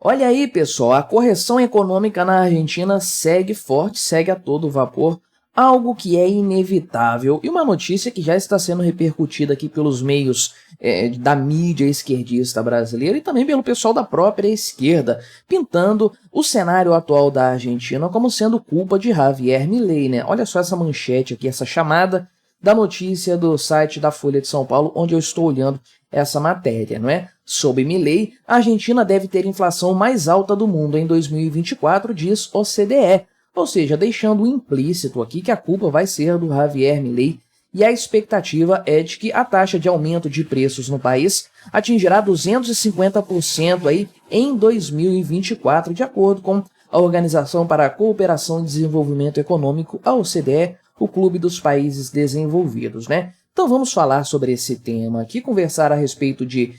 Olha aí, pessoal, a correção econômica na Argentina segue forte, segue a todo vapor, algo que é inevitável e uma notícia que já está sendo repercutida aqui pelos meios da mídia esquerdista brasileira e também pelo pessoal da própria esquerda, pintando o cenário atual da Argentina como sendo culpa de Javier Milei, né? Olha só essa manchete aqui, essa chamada da notícia do site da Folha de São Paulo, onde eu estou olhando essa matéria, não é? Sob Milei, a Argentina deve ter inflação mais alta do mundo em 2024, diz OCDE, ou seja, deixando implícito aqui que a culpa vai ser do Javier Milei, e a expectativa é de que a taxa de aumento de preços no país atingirá 250% aí em 2024, de acordo com a Organização para a Cooperação e Desenvolvimento Econômico, a OCDE, o Clube dos Países Desenvolvidos, né? Então vamos falar sobre esse tema aqui, conversar a respeito de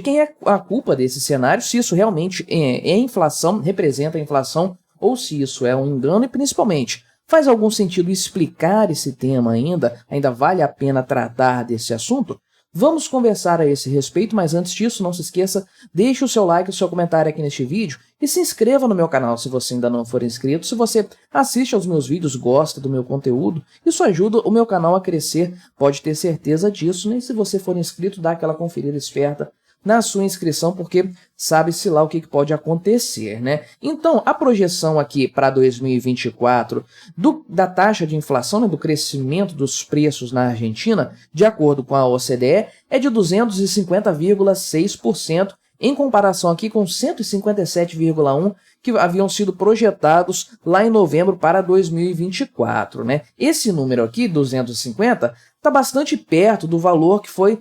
quem é a culpa desse cenário, se isso realmente é inflação, representa a inflação, ou se isso é um engano e principalmente faz algum sentido explicar esse tema ainda vale a pena tratar desse assunto? Vamos conversar a esse respeito, mas antes disso, não se esqueça, deixe o seu like, o seu comentário aqui neste vídeo e se inscreva no meu canal se você ainda não for inscrito. Se você assiste aos meus vídeos, gosta do meu conteúdo, isso ajuda o meu canal a crescer, pode ter certeza disso, né? E se você for inscrito, dá aquela conferida esperta na sua inscrição, porque sabe-se lá o que pode acontecer, né? Então, a projeção aqui para 2024 da taxa de inflação, né, do crescimento dos preços na Argentina, de acordo com a OCDE, é de 250,6%, em comparação aqui com 157,1% que haviam sido projetados lá em novembro para 2024, né? Esse número aqui, 250, está bastante perto do valor que foi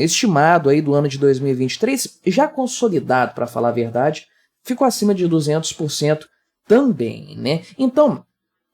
estimado aí do ano de 2023, já consolidado, para falar a verdade, ficou acima de 200% também, né? Então,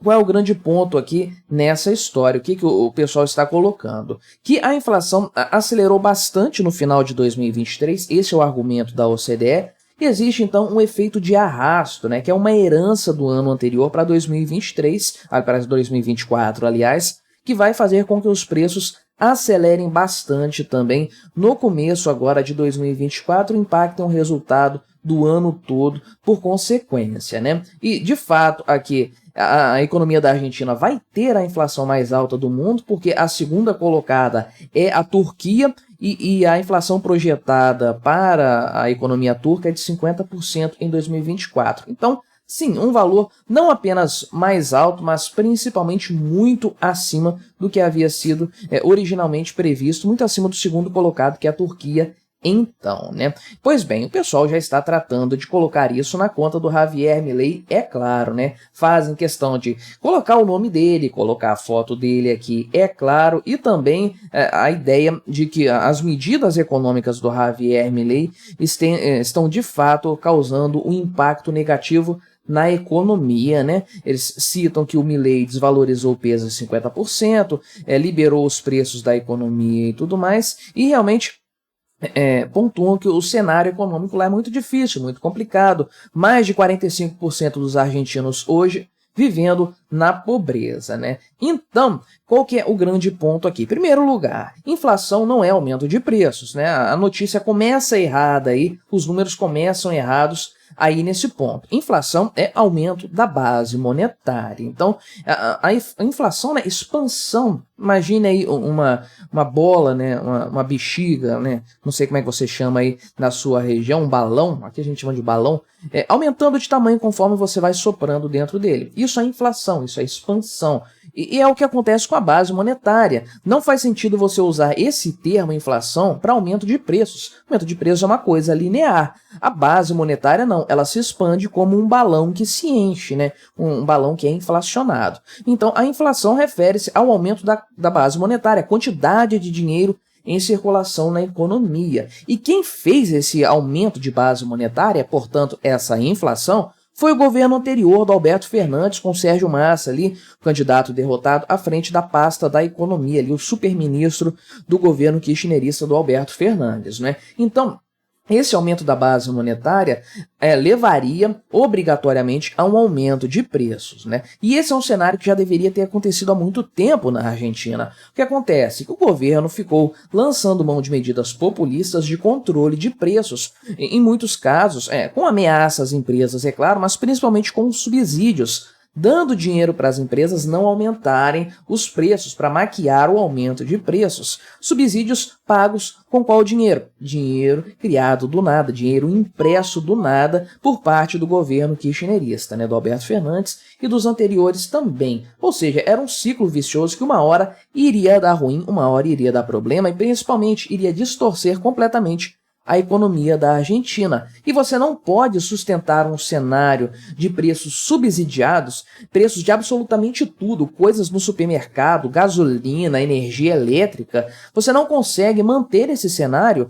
qual é o grande ponto aqui nessa história? O que o pessoal está colocando? Que a inflação acelerou bastante no final de 2023, esse é o argumento da OCDE, e existe então um efeito de arrasto, né, que é uma herança do ano anterior para 2023, para 2024, aliás, que vai fazer com que os preços acelerem bastante também no começo agora de 2024, impactam o resultado do ano todo por consequência, né? E, de fato, aqui a economia da Argentina vai ter a inflação mais alta do mundo, porque a segunda colocada é a Turquia, e a inflação projetada para a economia turca é de 50% em 2024. Então, sim, um valor não apenas mais alto, mas principalmente muito acima do que havia sido originalmente previsto, muito acima do segundo colocado, que é a Turquia. Então, né? Pois bem, o pessoal já está tratando de colocar isso na conta do Javier Milei, é claro, né? Fazem questão de colocar o nome dele, colocar a foto dele aqui, é claro, e também a ideia de que as medidas econômicas do Javier Milei estão de fato causando um impacto negativo na economia, né? Eles citam que o Milei desvalorizou o peso em 50%, liberou os preços da economia e tudo mais, e realmente pontuam que o cenário econômico lá é muito difícil, muito complicado. Mais de 45% dos argentinos hoje vivendo na pobreza, né? Então, qual que é o grande ponto aqui? Primeiro lugar, inflação não é aumento de preços, né? A notícia começa errada aí, os números começam errados aí nesse ponto. Inflação é aumento da base monetária. Então, a inflação, né, expansão, imagine aí uma bola, né, uma bexiga, né, não sei como é que você chama aí na sua região, um balão, aqui a gente chama de balão, aumentando de tamanho conforme você vai soprando dentro dele. Isso é inflação, isso é expansão. E é o que acontece com a base monetária. Não faz sentido você usar esse termo inflação para aumento de preços. Aumento de preços é uma coisa linear. A base monetária não, ela se expande como um balão que se enche, né? Um balão que é inflacionado. Então, a inflação refere-se ao aumento da base monetária, a quantidade de dinheiro em circulação na economia. E quem fez esse aumento de base monetária, portanto, essa inflação, foi o governo anterior do Alberto Fernandes, com Sérgio Massa ali, o candidato derrotado, à frente da pasta da economia, ali, o superministro do governo kirchnerista do Alberto Fernandes, né? Então, esse aumento da base monetária levaria obrigatoriamente a um aumento de preços, né? E esse é um cenário que já deveria ter acontecido há muito tempo na Argentina. O que acontece? Que o governo ficou lançando mão de medidas populistas de controle de preços, em muitos casos, com ameaças às empresas, é claro, mas principalmente com subsídios, dando dinheiro para as empresas não aumentarem os preços, para maquiar o aumento de preços. Subsídios pagos com qual dinheiro? Dinheiro criado do nada, dinheiro impresso do nada por parte do governo kirchnerista, né, do Alberto Fernandes e dos anteriores também. Ou seja, era um ciclo vicioso que uma hora iria dar ruim, uma hora iria dar problema e principalmente iria distorcer completamente a economia da Argentina. E você não pode sustentar um cenário de preços subsidiados, preços de absolutamente tudo, coisas no supermercado, gasolina, energia elétrica. Você não consegue manter esse cenário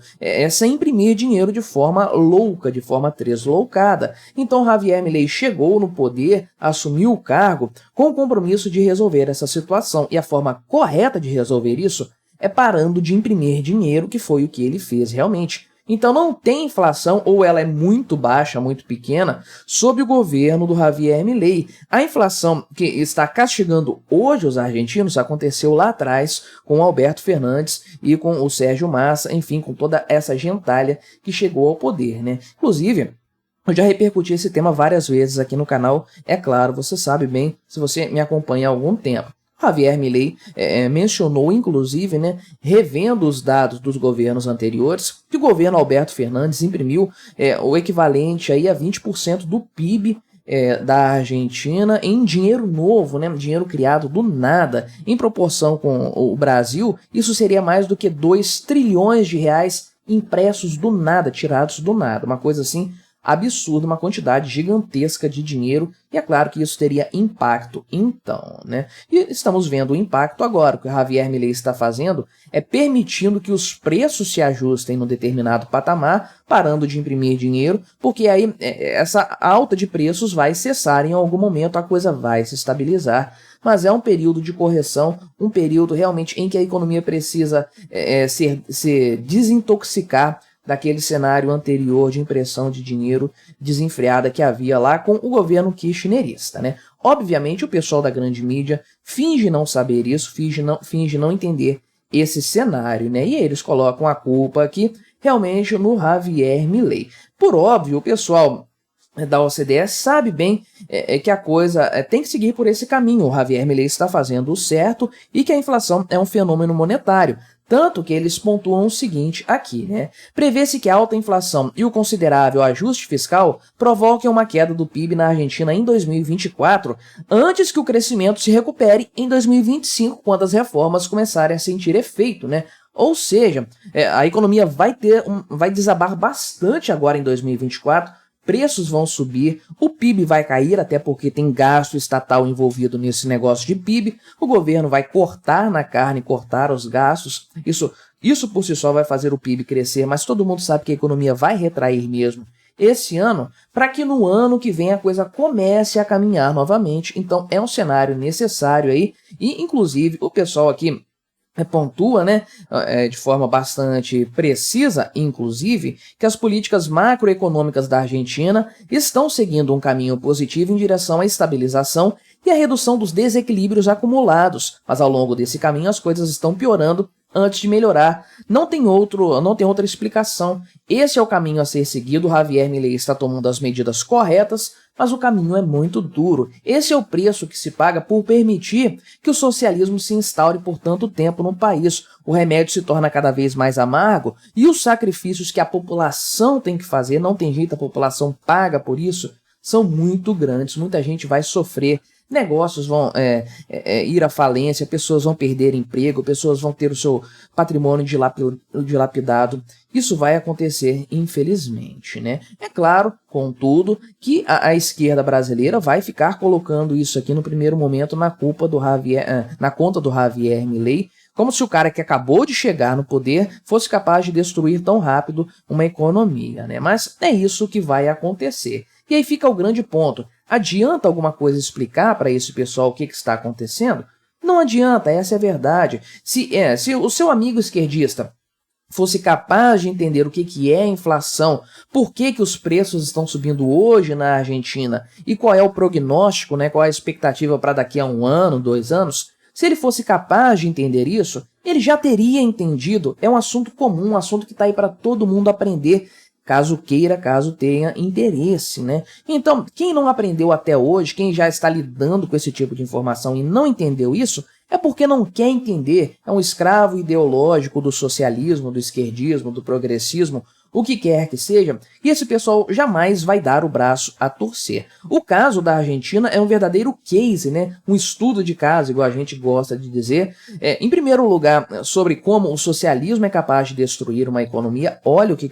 sem imprimir dinheiro de forma louca, de forma tresloucada. Então Javier Milei chegou no poder, assumiu o cargo com o compromisso de resolver essa situação. E a forma correta de resolver isso é parando de imprimir dinheiro, que foi o que ele fez realmente. Então não tem inflação, ou ela é muito baixa, muito pequena, sob o governo do Javier Milei. A inflação que está castigando hoje os argentinos aconteceu lá atrás com o Alberto Fernandes e com o Sérgio Massa, enfim, com toda essa gentalha que chegou ao poder, né? Inclusive, eu já repercuti esse tema várias vezes aqui no canal, é claro, você sabe bem, se você me acompanha há algum tempo. Javier Milei mencionou, inclusive, né, revendo os dados dos governos anteriores, que o governo Alberto Fernandes imprimiu o equivalente aí a 20% do PIB da Argentina em dinheiro novo, né, dinheiro criado do nada. Em proporção com o Brasil, isso seria mais do que 2 trilhões de reais impressos do nada, tirados do nada, uma coisa assim absurdo, uma quantidade gigantesca de dinheiro, e é claro que isso teria impacto então, né? E estamos vendo o impacto agora. O que o Javier Milei está fazendo é permitindo que os preços se ajustem num determinado patamar, parando de imprimir dinheiro, porque aí essa alta de preços vai cessar em algum momento, a coisa vai se estabilizar. Mas é um período de correção, um período realmente em que a economia precisa se desintoxicar daquele cenário anterior de impressão de dinheiro desenfreada que havia lá com o governo kirchnerista, né? Obviamente o pessoal da grande mídia finge não saber isso, finge não entender esse cenário, né? E eles colocam a culpa aqui realmente no Javier Milei. Por óbvio, o pessoal da OCDE sabe bem que a coisa tem que seguir por esse caminho. O Javier Milei está fazendo o certo e que a inflação é um fenômeno monetário. Tanto que eles pontuam o seguinte aqui, né? Prevê-se que a alta inflação e o considerável ajuste fiscal provoquem uma queda do PIB na Argentina em 2024, antes que o crescimento se recupere em 2025, quando as reformas começarem a sentir efeito, né? Ou seja, a economia vai desabar bastante agora em 2024, preços vão subir, o PIB vai cair, até porque tem gasto estatal envolvido nesse negócio de PIB, o governo vai cortar na carne, cortar os gastos, isso por si só vai fazer o PIB crescer, mas todo mundo sabe que a economia vai retrair mesmo esse ano, para que no ano que vem a coisa comece a caminhar novamente. Então é um cenário necessário aí, e inclusive o pessoal aqui pontua, né, de forma bastante precisa, inclusive, que as políticas macroeconômicas da Argentina estão seguindo um caminho positivo em direção à estabilização e à redução dos desequilíbrios acumulados, mas ao longo desse caminho as coisas estão piorando antes de melhorar. Não tem outra explicação. Esse é o caminho a ser seguido. Javier Milei está tomando as medidas corretas, mas o caminho é muito duro. Esse é o preço que se paga por permitir que o socialismo se instaure por tanto tempo no país. O remédio se torna cada vez mais amargo e os sacrifícios que a população tem que fazer, não tem jeito, a população paga por isso, são muito grandes. Muita gente vai sofrer. Negócios vão ir à falência, pessoas vão perder emprego, pessoas vão ter o seu patrimônio dilapidado. Isso vai acontecer, infelizmente, né? É claro, contudo, que a esquerda brasileira vai ficar colocando isso aqui no primeiro momento na conta do Javier Milei, como se o cara que acabou de chegar no poder fosse capaz de destruir tão rápido uma economia, né? Mas é isso que vai acontecer. E aí fica o grande ponto. Adianta alguma coisa explicar para esse pessoal o que está acontecendo? Não adianta, essa é a verdade. Se o seu amigo esquerdista fosse capaz de entender o que é inflação, por que os preços estão subindo hoje na Argentina e qual é o prognóstico, né, qual é a expectativa para daqui a 1 ano, 2 anos, se ele fosse capaz de entender isso, ele já teria entendido. É um assunto comum, um assunto que está aí para todo mundo aprender, caso queira, caso tenha interesse, né? Então, quem não aprendeu até hoje, quem já está lidando com esse tipo de informação e não entendeu isso, é porque não quer entender, é um escravo ideológico do socialismo, do esquerdismo, do progressismo, o que quer que seja, e esse pessoal jamais vai dar o braço a torcer. O caso da Argentina é um verdadeiro case, né? Um estudo de caso, igual a gente gosta de dizer. Em primeiro lugar, sobre como o socialismo é capaz de destruir uma economia. Olha o que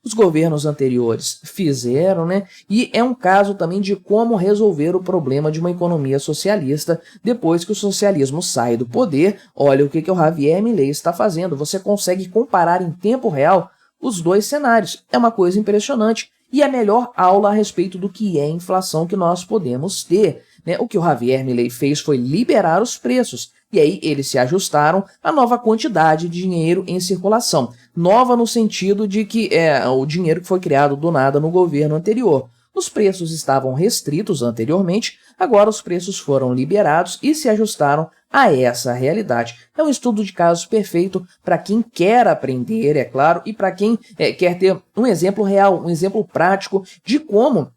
os governos anteriores fizeram, né? E é um caso também de como resolver o problema de uma economia socialista depois que o socialismo sai do poder. Olha o que o Javier Milei está fazendo. Você consegue comparar em tempo real os dois cenários. É uma coisa impressionante e é a melhor aula a respeito do que é inflação que nós podemos ter, né? O que o Javier Milei fez foi liberar os preços, e aí eles se ajustaram à nova quantidade de dinheiro em circulação. Nova no sentido de que é o dinheiro que foi criado do nada no governo anterior. Os preços estavam restritos anteriormente, agora os preços foram liberados e se ajustaram a essa realidade. É um estudo de casos perfeito para quem quer aprender, é claro, e para quem quer ter um exemplo real, um exemplo prático de como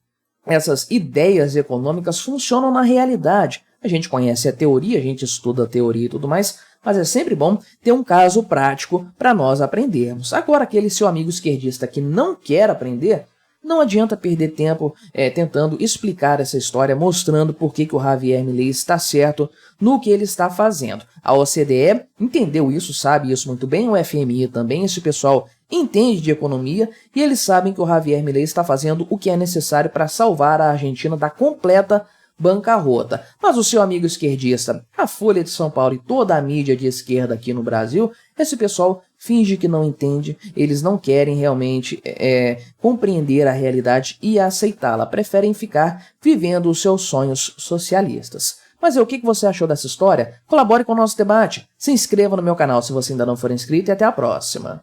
essas ideias econômicas funcionam na realidade. A gente conhece a teoria, a gente estuda a teoria e tudo mais, mas é sempre bom ter um caso prático para nós aprendermos. Agora, aquele seu amigo esquerdista que não quer aprender, não adianta perder tempo tentando explicar essa história, mostrando por que o Javier Milei está certo no que ele está fazendo. A OCDE entendeu isso, sabe isso muito bem, o FMI também, esse pessoal entende de economia e eles sabem que o Javier Milei está fazendo o que é necessário para salvar a Argentina da completa bancarrota. Mas o seu amigo esquerdista, a Folha de São Paulo e toda a mídia de esquerda aqui no Brasil, esse pessoal finge que não entende, eles não querem realmente compreender a realidade e aceitá-la, preferem ficar vivendo os seus sonhos socialistas. Mas o que você achou dessa história? Colabore com o nosso debate, se inscreva no meu canal se você ainda não for inscrito e até a próxima.